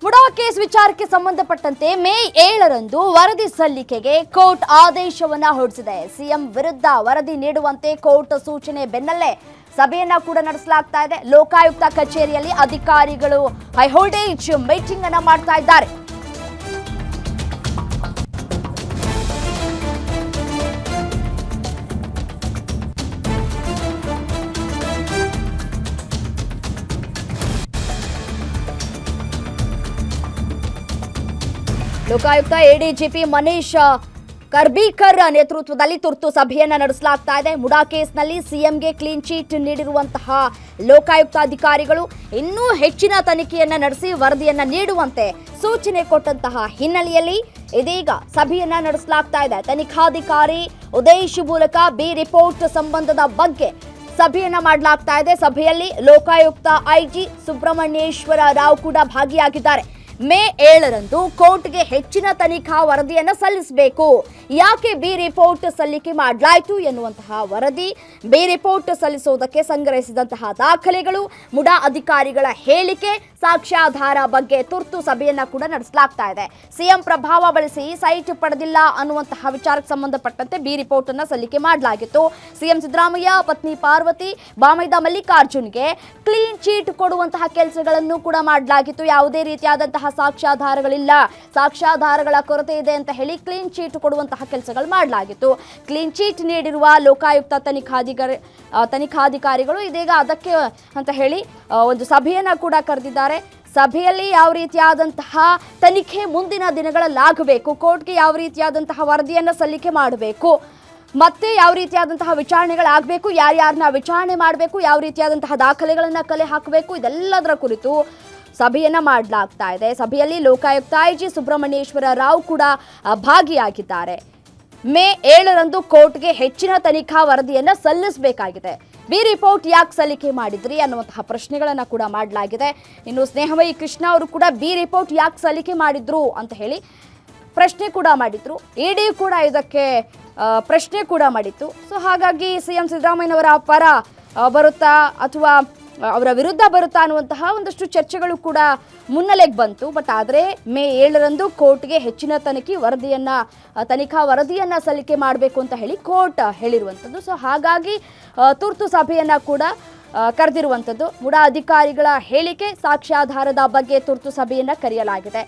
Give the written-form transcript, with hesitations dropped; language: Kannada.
ಮುಡಾ ಕೇಸ್ ವಿಚಾರಕ್ಕೆ ಸಂಬಂಧಪಟ್ಟಂತೆ ಮೇ 7ರಂದು ವರದಿ ಸಲ್ಲಿಕೆಗೆ ಕೋರ್ಟ್ ಆದೇಶವನ್ನ ಹೊರಡಿಸಿದೆ. ಸಿಎಂ ವಿರುದ್ಧ ವರದಿ ನೀಡುವಂತೆ ಕೋರ್ಟ್ ಸೂಚನೆ ಬೆನ್ನಲ್ಲೇ ಸಭೆಯನ್ನ ಕೂಡ ನಡೆಸಲಾಗ್ತಾ ಇದೆ. ಲೋಕಾಯುಕ್ತ ಕಚೇರಿಯಲ್ಲಿ ಅಧಿಕಾರಿಗಳು ಹೈವೋಲ್ಟೇಜ್ ಮೀಟಿಂಗ್ ಅನ್ನ ಮಾಡ್ತಾ ಇದ್ದಾರೆ. ಲೋಕಾಯುಕ್ತ ಎಡಿಜಿಪಿ ಮನೀಶ್ ಕರ್ಬೀಕರ್ ನೇತೃತ್ವದಲ್ಲಿ ತುರ್ತು ಸಭೆಯನ್ನ ನಡೆಸಲಾಗ್ತಾ ಇದೆ. ಮುಡಾ ಕೇಸ್ನಲ್ಲಿ ಸಿಎಂಗೆ ಕ್ಲೀನ್ ಚೀಟ್ ನೀಡಿರುವಂತಹ ಲೋಕಾಯುಕ್ತ ಅಧಿಕಾರಿಗಳು ಇನ್ನೂ ಹೆಚ್ಚಿನ ತನಿಖೆಯನ್ನ ನಡೆಸಿ ವರದಿಯನ್ನ ನೀಡುವಂತೆ ಸೂಚನೆ ಕೊಟ್ಟಂತಹ ಹಿನ್ನೆಲೆಯಲ್ಲಿ ಇದೀಗ ಸಭೆಯನ್ನ ನಡೆಸಲಾಗ್ತಾ ಇದೆ. ತನಿಖಾಧಿಕಾರಿ ಉದೇಶ್ ಮೂಲಕ ಬಿ ರಿಪೋರ್ಟ್ ಸಂಬಂಧದ ಬಗ್ಗೆ ಸಭೆಯನ್ನ ಮಾಡಲಾಗ್ತಾ ಇದೆ. ಸಭೆಯಲ್ಲಿ ಲೋಕಾಯುಕ್ತ ಐಜಿ ಸುಬ್ರಹ್ಮಣ್ಯೇಶ್ವರ ರಾವ್ ಕೂಡ ಭಾಗಿಯಾಗಿದ್ದಾರೆ. ಮೇ 7ರಂದು ಕೋರ್ಟ್ಗೆ ಹೆಚ್ಚಿನ ತನಿಖಾ ವರದಿಯನ್ನು ಸಲ್ಲಿಸಬೇಕು. ಯಾಕೆ ಬಿ ರಿಪೋರ್ಟ್ ಸಲ್ಲಿಕೆ ಮಾಡಲಾಯಿತು ಎನ್ನುವಂತಹ ವರದಿ, ಬಿ ರಿಪೋರ್ಟ್ ಸಲ್ಲಿಸುವುದಕ್ಕೆ ಸಂಗ್ರಹಿಸಿದಂತಹ ದಾಖಲೆಗಳು, ಮುಡಾ ಅಧಿಕಾರಿಗಳ ಹೇಳಿಕೆ, ಸಾಕ್ಷ್ಯಾಧಾರ ಬಗ್ಗೆ ತುರ್ತು ಸಭೆಯನ್ನ ಕೂಡ ನಡೆಸಲಾಗ್ತಾ ಇದೆ. ಸಿಎಂ ಪ್ರಭಾವ ಬಳಸಿ ಸೈಟ್ ಪಡೆದಿಲ್ಲ ಅನ್ನುವಂತಹ ವಿಚಾರಕ್ಕೆ ಸಂಬಂಧಪಟ್ಟಂತೆ ಬಿ ರಿಪೋರ್ಟ್ ಅನ್ನ ಸಲ್ಲಿಕೆ ಮಾಡಲಾಗಿತ್ತು. ಸಿಎಂ ಸಿದ್ದರಾಮಯ್ಯ ಪತ್ನಿ ಪಾರ್ವತಿ, ಬಾಮೈದ ಮಲ್ಲಿಕಾರ್ಜುನ್ಗೆ ಕ್ಲೀನ್ ಚೀಟ್ ಕೊಡುವಂತಹ ಕೆಲಸಗಳನ್ನು ಕೂಡ ಮಾಡಲಾಗಿತ್ತು. ಯಾವುದೇ ರೀತಿಯಾದಂತಹ ಸಾಕ್ಷ್ಯಾಧಾರಗಳಿಲ್ಲ, ಸಾಕ್ಷ್ಯಾಧಾರಗಳ ಕೊರತೆ ಇದೆ ಅಂತ ಹೇಳಿ ಕ್ಲೀನ್ ಚೀಟ್ ಕೊಡುವಂತಹ ಕೆಲಸಗಳು ಮಾಡಲಾಗಿತ್ತು. ಕ್ಲೀನ್ ಚೀಟ್ ನೀಡಿರುವ ಲೋಕಾಯುಕ್ತ ತನಿಖಾಧಿಕಾರಿಗಳು ಇದೀಗ ಅದಕ್ಕೆ ಅಂತ ಹೇಳಿ ಒಂದು ಸಭೆಯನ್ನ ಕೂಡ ಕರೆದಿದ್ದಾರೆ. ಸಭೆಯಲ್ಲಿ ಯಾವ ರೀತಿಯಾದಂತಹ ತನಿಖೆ ಮುಂದಿನ ದಿನಗಳಲ್ಲಾಗಬೇಕು, ಕೋರ್ಟ್ಗೆ ಯಾವ ರೀತಿಯಾದಂತಹ ವರದಿಯನ್ನು ಸಲ್ಲಿಕೆ ಮಾಡಬೇಕು, ಮತ್ತೆ ಯಾವ ರೀತಿಯಾದಂತಹ ವಿಚಾರಣೆಗಳಾಗಬೇಕು, ಯಾರ್ಯಾರನ್ನ ವಿಚಾರಣೆ ಮಾಡಬೇಕು, ಯಾವ ರೀತಿಯಾದಂತಹ ದಾಖಲೆಗಳನ್ನು ಕಲೆ ಹಾಕಬೇಕು, ಇದೆಲ್ಲದರ ಕುರಿತು ಸಭೆಯನ್ನ ಮಾಡಲಾಗ್ತಾ ಇದೆ. ಸಭೆಯಲ್ಲಿ ಲೋಕಾಯುಕ್ತ ಐಜಿ ಸುಬ್ರಹ್ಮಣ್ಯೇಶ್ವರ ರಾವ್ ಕೂಡ ಭಾಗಿಯಾಗಿದ್ದಾರೆ. ಮೇ 7ರಂದು ಕೋರ್ಟ್ಗೆ ಹೆಚ್ಚಿನ ತನಿಖಾ ವರದಿಯನ್ನ ಸಲ್ಲಿಸಬೇಕಾಗಿದೆ. ಬಿ ರಿಪೋರ್ಟ್ ಯಾಕೆ ಸಲ್ಲಿಕೆ ಮಾಡಿದ್ರಿ ಅನ್ನುವಂತಹ ಪ್ರಶ್ನೆಗಳನ್ನ ಕೂಡ ಮಾಡಲಾಗಿದೆ. ಇನ್ನು ಸ್ನೇಹಮಯಿ ಕೃಷ್ಣ ಅವರು ಕೂಡ ಬಿ ರಿಪೋರ್ಟ್ ಯಾಕೆ ಸಲ್ಲಿಕೆ ಮಾಡಿದ್ರು ಅಂತ ಹೇಳಿ ಪ್ರಶ್ನೆ ಕೂಡ ಮಾಡಿದ್ರು. ಇಡಿ ಕೂಡ ಇದಕ್ಕೆ ಪ್ರಶ್ನೆ ಕೂಡ ಮಾಡಿತ್ತು. ಸೊ ಹಾಗಾಗಿ ಸಿಎಂ ಸಿದ್ದರಾಮಯ್ಯನವರ ಪರ ಬರುತ್ತಾ ಅಥವಾ ಅವರ ವಿರುದ್ಧ ಬರುತ್ತಾ ಅನ್ನುವಂತಹ ಒಂದಷ್ಟು ಚರ್ಚೆಗಳು ಕೂಡ ಮುನ್ನೆಲೆಗೆ ಬಂತು. ಬಟ್ ಆದರೆ ಮೇ 7ರಂದು ಕೋರ್ಟ್ಗೆ ಹೆಚ್ಚಿನ ತನಿಖಾ ವರದಿಯನ್ನ ಸಲ್ಲಿಕೆ ಮಾಡಬೇಕು ಅಂತ ಹೇಳಿ ಕೋರ್ಟ್ ಹೇಳಿರುವಂಥದ್ದು. ಸೊ ಹಾಗಾಗಿ ತುರ್ತು ಸಭೆಯನ್ನ ಕೂಡ ಕರೆದಿರುವಂಥದ್ದು. ಮುಡಾ ಅಧಿಕಾರಿಗಳ ಹೇಳಿಕೆ, ಸಾಕ್ಷ್ಯಾಧಾರದ ಬಗ್ಗೆ ತುರ್ತು ಸಭೆಯನ್ನ ಕರೆಯಲಾಗಿದೆ.